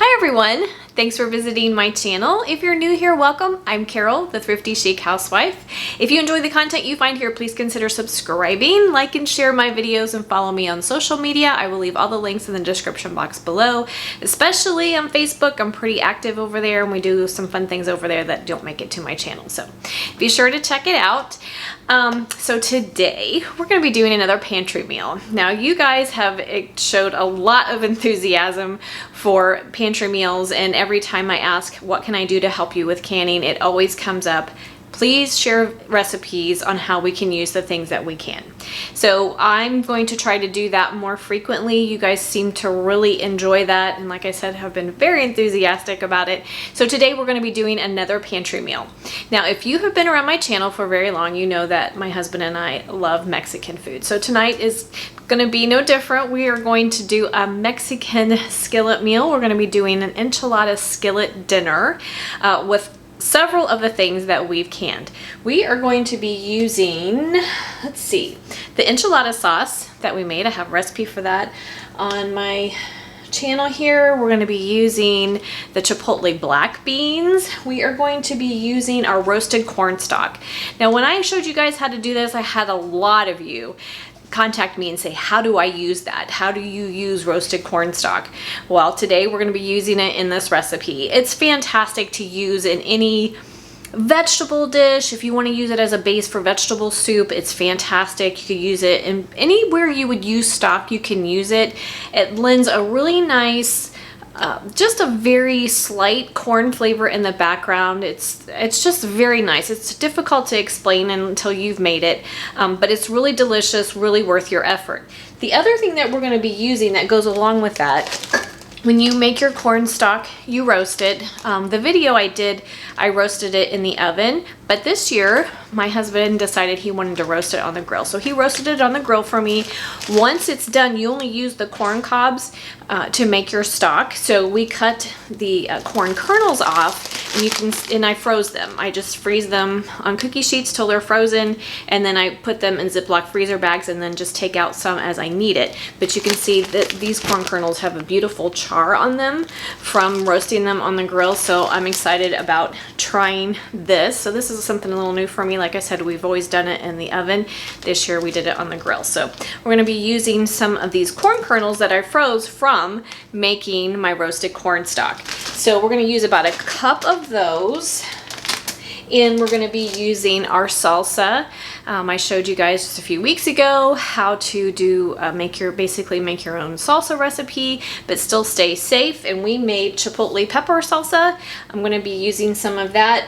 Hi everyone! Thanks for visiting my channel. If you're new here, welcome. I'm Carol, the Thrifty Chic Housewife. If you enjoy the content you find here, please consider subscribing, like and share my videos, and follow me on social media. I will leave all the links in the description box below, especially on Facebook. I'm pretty active over there and we do some fun things over there that don't make it to my channel. So be sure to check it out. So today we're going to be doing another pantry meal. Now you guys have showed a lot of enthusiasm for pantry meals, and every time I ask what can I do to help you with canning, it always comes up, please share recipes on how we can use the things that we can. So I'm going to try to do that more frequently. You guys seem to really enjoy that, and like I said, have been very enthusiastic about it. So today we're going to be doing another pantry meal. Now if you have been around my channel for very long, you know that my husband and I love Mexican food. So tonight is going to be no different. We are going to do a Mexican skillet meal. We're going to be doing an enchilada skillet dinner with several of the things that we've canned. We are going to be using, let's see, the enchilada sauce that we made. I have a recipe for that on my channel here. We're going to be using the Chipotle Black Beans. We are going to be using our roasted corn stalk. Now when I showed you guys how to do this, I had a lot of you contact me and say, how do I use that? How do you use roasted corn stalk? Well, today we're going to be using it in this recipe. It's fantastic to use in any vegetable dish. If you want to use it as a base for vegetable soup, it's fantastic. You could use it in anywhere you would use stock, you can use it. It lends a really nice just a very slight corn flavor in the background. It's just very nice. It's difficult to explain until you've made it, but it's really delicious, really worth your effort. The other thing that we're going to be using that goes along with that, when you make your corn stalk, you roast it. The video I did, I roasted it in the oven, but this year my husband decided he wanted to roast it on the grill. So he roasted it on the grill for me. Once it's done, you only use the corn cobs to make your stock. So we cut the corn kernels off, and I froze them. I just freeze them on cookie sheets till they're frozen, and then I put them in Ziploc freezer bags and then just take out some as I need it. But you can see that these corn kernels have a beautiful char on them from roasting them on the grill. So I'm excited about trying this. So this is something a little new for me. Like I said, we've always done it in the oven. This year we did it on the grill. So we're going to be using some of these corn kernels that I froze from making my roasted corn stalk. So we're going to use about a cup of those, and we're going to be using our salsa. I showed you guys just a few weeks ago how to do basically make your own salsa recipe but still stay safe, and we made chipotle pepper salsa. I'm going to be using some of that.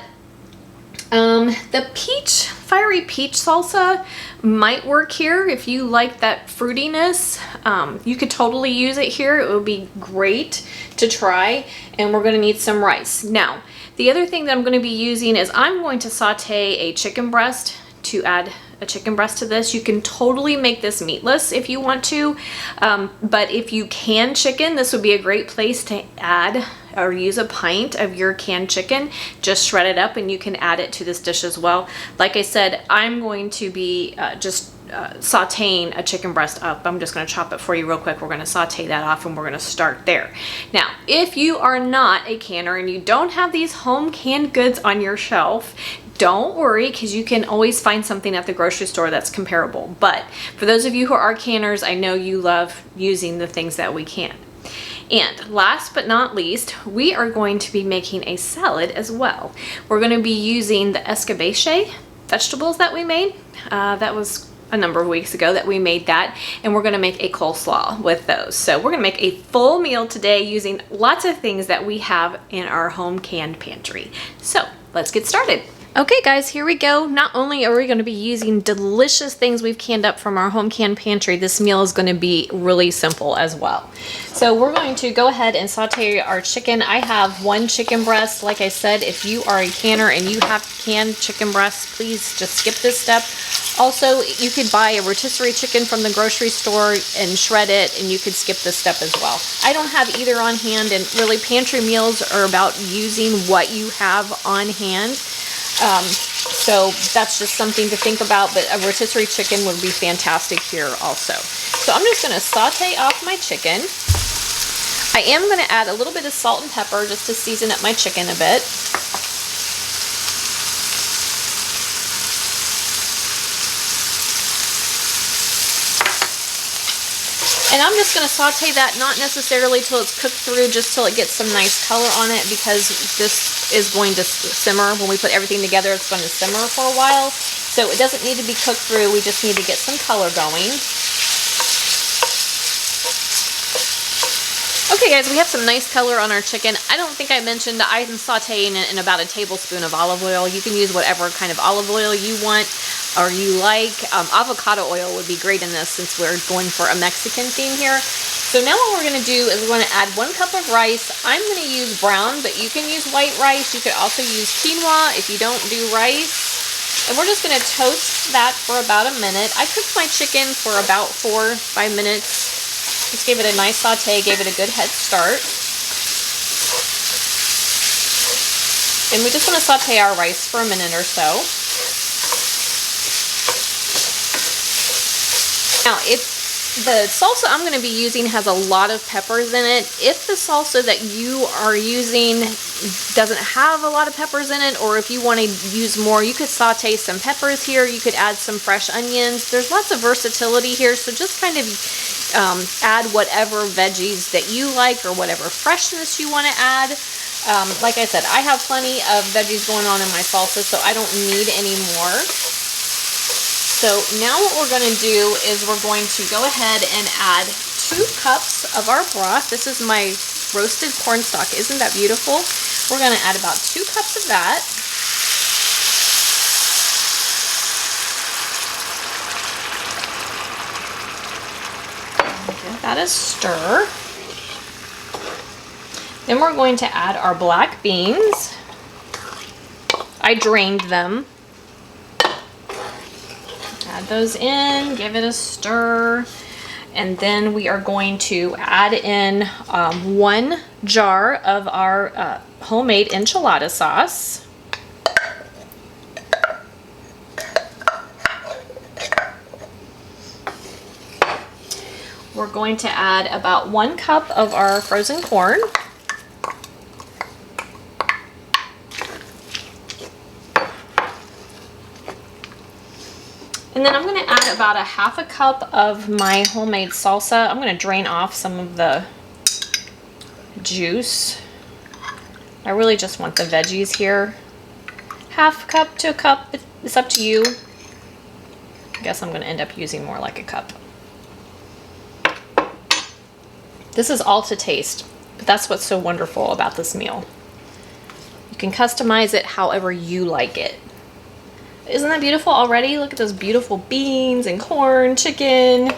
The fiery peach salsa might work here. If you like that fruitiness, you could totally use it here. It would be great to try, and we're going to need some rice. Now, the other thing that I'm going to be using is I'm going to saute a chicken breast to add a chicken breast to this. You can totally make this meatless if you want to, but if you can chicken, this would be a great place to add or use a pint of your canned chicken. Just shred it up and you can add it to this dish as well. Like I said, I'm going to be sauteing a chicken breast up. I'm just going to chop it for you real quick. We're going to saute that off and we're going to start there. Now, if you are not a canner and you don't have these home canned goods on your shelf, don't worry, because you can always find something at the grocery store that's comparable. But for those of you who are canners, I know you love using the things that we can. And last but not least, we are going to be making a salad as well. We're going to be using the Escabeche vegetables that we made. That was a number of weeks ago that we made that, and we're going to make a coleslaw with those. So we're going to make a full meal today using lots of things that we have in our home canned pantry. So let's get started. Okay guys, here we go. Not only are we going to be using delicious things we've canned up from our home canned pantry, this meal is going to be really simple as well. So we're going to go ahead and saute our chicken. I have one chicken breast. Like I said, if you are a canner and you have canned chicken breasts, please just skip this step. Also, you could buy a rotisserie chicken from the grocery store and shred it, and you could skip this step as well. I don't have either on hand, and really pantry meals are about using what you have on hand. So that's just something to think about, but a rotisserie chicken would be fantastic here also. So I'm just going to saute off my chicken. I am going to add a little bit of salt and pepper just to season up my chicken a bit. And I'm just going to saute that, not necessarily till it's cooked through, just till it gets some nice color on it, because this is going to simmer. When we put everything together, it's going to simmer for a while. So it doesn't need to be cooked through. We just need to get some color going. Okay guys, we have some nice color on our chicken. I don't think I mentioned I'm sauteing it in about a tablespoon of olive oil. You can use whatever kind of olive oil you want or you like. Avocado oil would be great in this since we're going for a Mexican theme here. So now what we're going to do is we're going to add 1 cup of rice. I'm going to use brown, but you can use white rice. You could also use quinoa if you don't do rice. And we're just going to toast that for about a minute. I cooked my chicken for about 4 or 5 minutes. Just gave it a nice saute, gave it a good head start. And we just want to saute our rice for a minute or so. Now, if the salsa I'm going to be using has a lot of peppers in it, if the salsa that you are using doesn't have a lot of peppers in it, or if you want to use more, you could saute some peppers here. You could add some fresh onions. There's lots of versatility here, so just kind of add whatever veggies that you like or whatever freshness you want to add. Like I said, I have plenty of veggies going on in my salsa, so I don't need any more. So now what we're going to do is we're going to go ahead and add 2 cups of our broth. This is my roasted corn stock. Isn't that beautiful? We're going to add about 2 cups of that. Give that a stir. Then we're going to add our black beans. I drained them. Add those in, give it a stir, and then we are going to add in 1 jar of our homemade enchilada sauce. We're going to add about 1 cup of our frozen corn. And then I'm going to add about a 1/2 cup of my homemade salsa. I'm going to drain off some of the juice. I really just want the veggies here. 1/2 cup to a cup, it's up to you. I guess I'm going to end up using more like a cup. This is all to taste, but that's what's so wonderful about this meal. You can customize it however you like it. Isn't that beautiful already? Look at those beautiful beans and corn, chicken.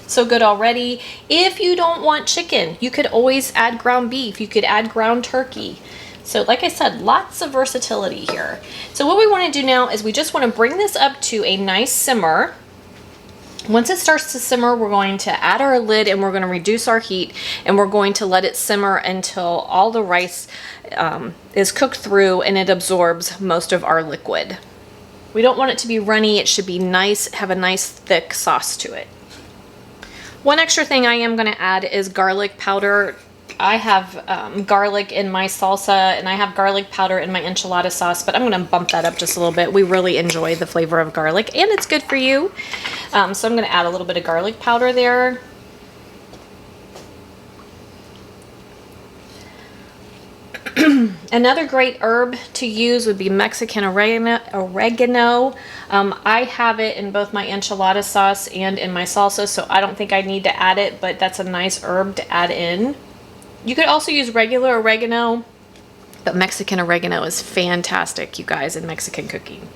So good already. If you don't want chicken, you could always add ground beef. You could add ground turkey. So like I said, lots of versatility here. So what we want to do now is we just want to bring this up to a nice simmer. Once it starts to simmer, we're going to add our lid and we're going to reduce our heat, and we're going to let it simmer until all the rice is cooked through and it absorbs most of our liquid. We don't want it to be runny. It should be nice, have a nice thick sauce to it. One extra thing I am going to add is garlic powder. I have garlic in my salsa and I have garlic powder in my enchilada sauce, but I'm going to bump that up just a little bit. We really enjoy the flavor of garlic and it's good for you. So I'm going to add a little bit of garlic powder there. Another great herb to use would be Mexican oregano. I have it in both my enchilada sauce and in my salsa, so I don't think I need to add it, but that's a nice herb to add in. You could also use regular oregano, but Mexican oregano is fantastic, you guys, in Mexican cooking.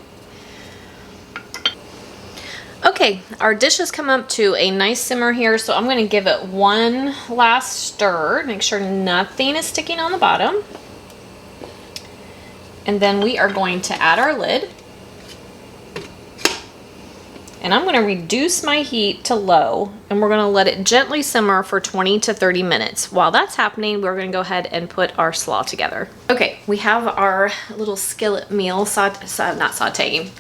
Okay, our dish has come up to a nice simmer here, so I'm going to give it one last stir. Make sure nothing is sticking on the bottom. And then we are going to add our lid. And I'm going to reduce my heat to low, and we're going to let it gently simmer for 20 to 30 minutes. While that's happening, we're going to go ahead and put our slaw together. Okay, we have our little skillet meal, not sauteing,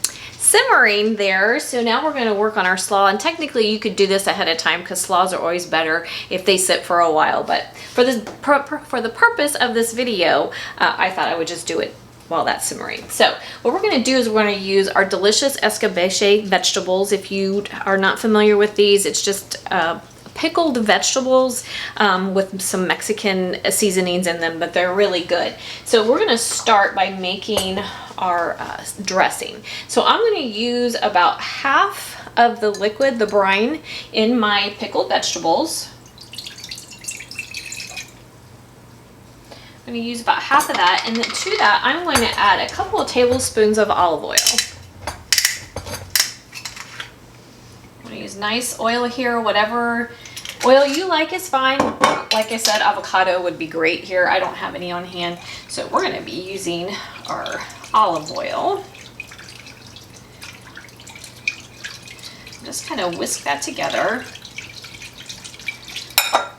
simmering there. So now we're going to work on our slaw, and technically you could do this ahead of time because slaws are always better if they sit for a while, but for the purpose of this video, I thought I would just do it while that's simmering. So what we're going to do is we're going to use our delicious Escabeche vegetables. If you are not familiar with these, it's just pickled vegetables with some Mexican seasonings in them, but they're really good. So we're going to start by making our dressing. So I'm going to use about half of the liquid, the brine, in my pickled vegetables. I'm going to use about half of that, and then to that I'm going to add a couple of tablespoons of olive oil. I'm going to use nice oil here. Whatever oil you like is fine. Like I said, avocado would be great here. I don't have any on hand, so we're going to be using our olive oil. Just kind of whisk that together.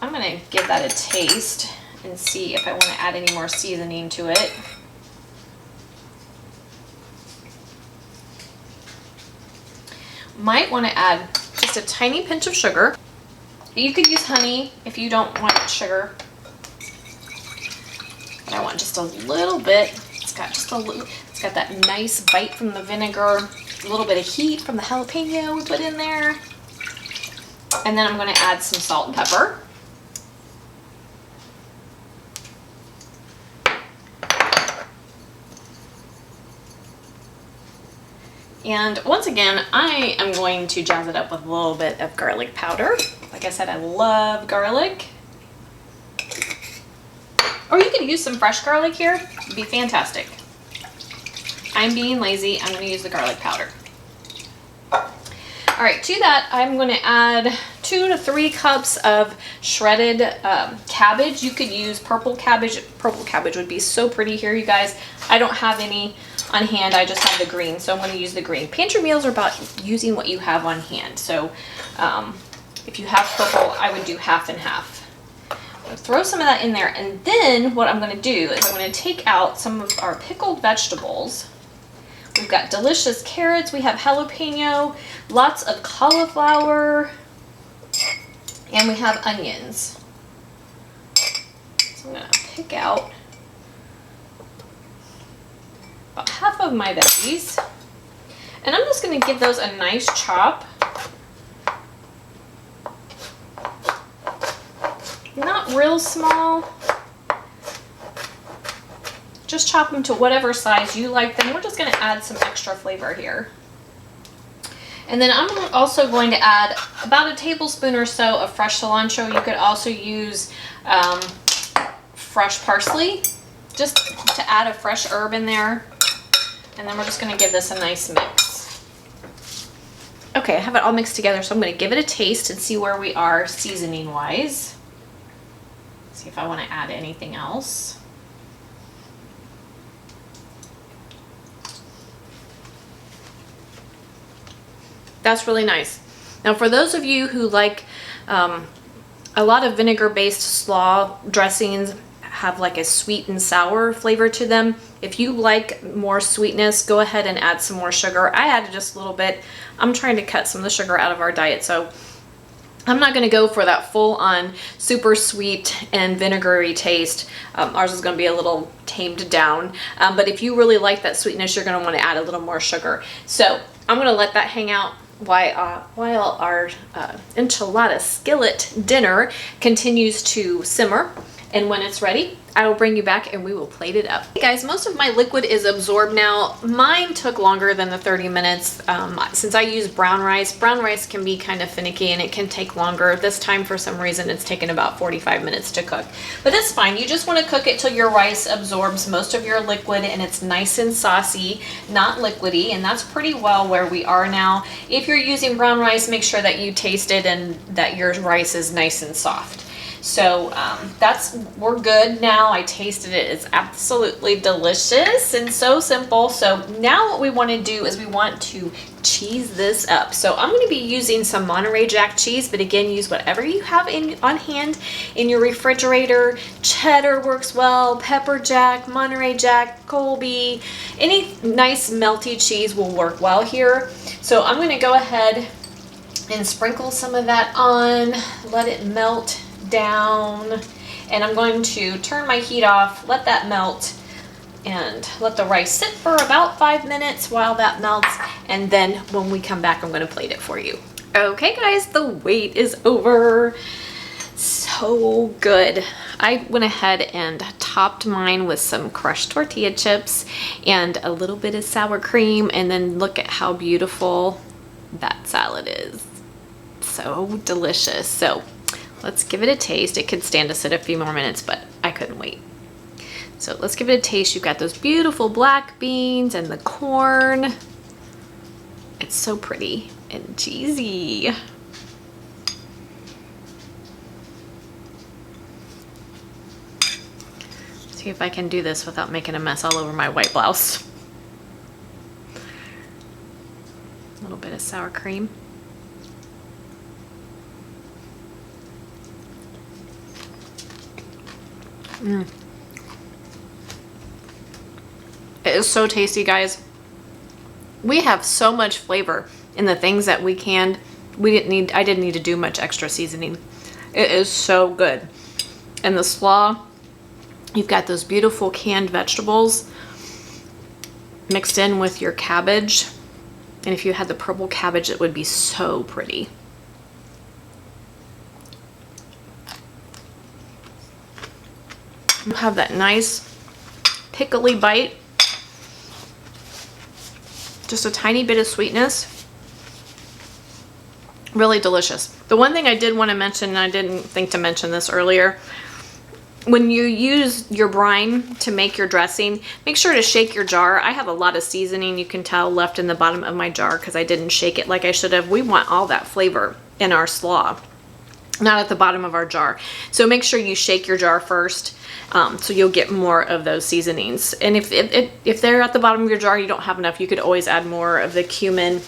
I'm going to give that a taste and see if I want to add any more seasoning to it. Might want to add just a tiny pinch of sugar. You could use honey if you don't want sugar. But I want just a little bit. It's got just a little, it's got that nice bite from the vinegar, a little bit of heat from the jalapeno we put in there. And then I'm going to add some salt and pepper. And once again, I am going to jazz it up with a little bit of garlic powder. Like I said, I love garlic. Or you could use some fresh garlic here. It'd be fantastic. I'm being lazy. I'm going to use the garlic powder. All right, to that, I'm going to add 2 to 3 cups of shredded cabbage. You could use purple cabbage. Purple cabbage would be so pretty here, you guys. I don't have any on hand. I just have the green, so I'm going to use the green. Pantry meals are about using what you have on hand. So if you have purple, I would do half and half. I'm going to throw some of that in there, and then what I'm going to do is I'm going to take out some of our pickled vegetables. We've got delicious carrots, we have jalapeno, lots of cauliflower, and we have onions. So I'm going to pick out about half of my veggies, and I'm just going to give those a nice chop. Not real small. Just chop them to whatever size you like them. We're just going to add some extra flavor here. And then I'm also going to add about a tablespoon or so of fresh cilantro. You could also use fresh parsley, just to add a fresh herb in there. And then we're just going to give this a nice mix. Okay, I have it all mixed together, so I'm going to give it a taste and see where we are seasoning wise. See if I want to add anything else. That's really nice. Now for those of you who like a lot of vinegar based slaw dressings have like a sweet and sour flavor to them. If you like more sweetness, go ahead and add some more sugar. I added just a little bit. I'm trying to cut some of the sugar out of our diet, so I'm not going to go for that full on super sweet and vinegary taste. Ours is going to be a little tamed down, but if you really like that sweetness, you're going to want to add a little more sugar. So I'm going to let that hang out while our enchilada skillet dinner continues to simmer. And when it's ready, I will bring you back and we will plate it up. Hey guys, most of my liquid is absorbed now. Mine took longer than the 30 minutes since I use brown rice. Brown rice can be kind of finicky and it can take longer. This time for some reason it's taken about 45 minutes to cook. But that's fine. You just want to cook it till your rice absorbs most of your liquid and it's nice and saucy, not liquidy, and that's pretty well where we are now. If you're using brown rice, make sure that you taste it and that your rice is nice and soft. So we're good now. I tasted it. It's absolutely delicious and so simple. So now what we want to do is we want to cheese this up. So I'm going to be using some Monterey Jack cheese, but again, use whatever you have on hand in your refrigerator. Cheddar works well, pepper jack, Monterey Jack, Colby, any nice melty cheese will work well here. So I'm going to go ahead and sprinkle some of that on, let it melt down, and I'm going to turn my heat off, let that melt, and let the rice sit for about 5 minutes while that melts, and then when we come back I'm going to plate it for you. Okay guys, the wait is over. So good. I went ahead and topped mine with some crushed tortilla chips and a little bit of sour cream, and then look at how beautiful that salad is. So delicious. So let's give it a taste. It could stand to sit a few more minutes, but I couldn't wait. So let's give it a taste. You've got those beautiful black beans and the corn. It's so pretty and cheesy. See if I can do this without making a mess all over my white blouse. A little bit of sour cream. It is so tasty, guys. We have so much flavor in the things that we canned. I didn't need to do much extra seasoning. It is so good. And the slaw, you've got those beautiful canned vegetables mixed in with your cabbage. And if you had the purple cabbage, it would be so pretty. You have that nice pickly bite. Just a tiny bit of sweetness. Really delicious. The one thing I did want to mention, and I didn't think to mention this earlier, when you use your brine to make your dressing, make sure to shake your jar. I have a lot of seasoning, you can tell, left in the bottom of my jar because I didn't shake it like I should have. We want all that flavor in our slaw, not at the bottom of our jar. So make sure you shake your jar first, so you'll get more of those seasonings. And if they're at the bottom of your jar, you don't have enough, you could always add more of the cumin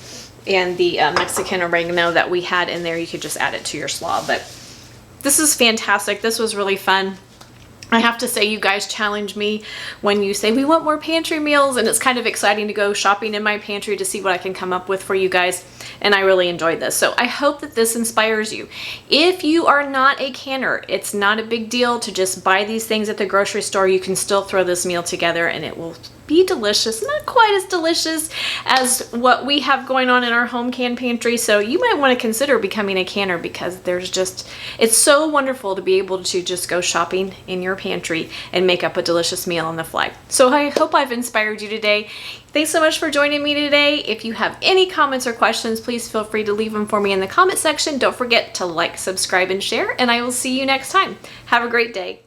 and the Mexican oregano that we had in there. You could just add it to your slaw. But this is fantastic. This was really fun. I have to say, you guys challenge me when you say we want more pantry meals, and it's kind of exciting to go shopping in my pantry to see what I can come up with for you guys, and I really enjoyed this. So I hope that this inspires you. If you are not a canner, it's not a big deal to just buy these things at the grocery store. You can still throw this meal together and it will be delicious. Not quite as delicious as what we have going on in our home canned pantry, so you might want to consider becoming a canner, because it's so wonderful to be able to just go shopping in your pantry and make up a delicious meal on the fly. So I hope I've inspired you today. Thanks so much for joining me today. If you have any comments or questions, please feel free to leave them for me in the comment section. Don't forget to like, subscribe, and share, and I will see you next time. Have a great day.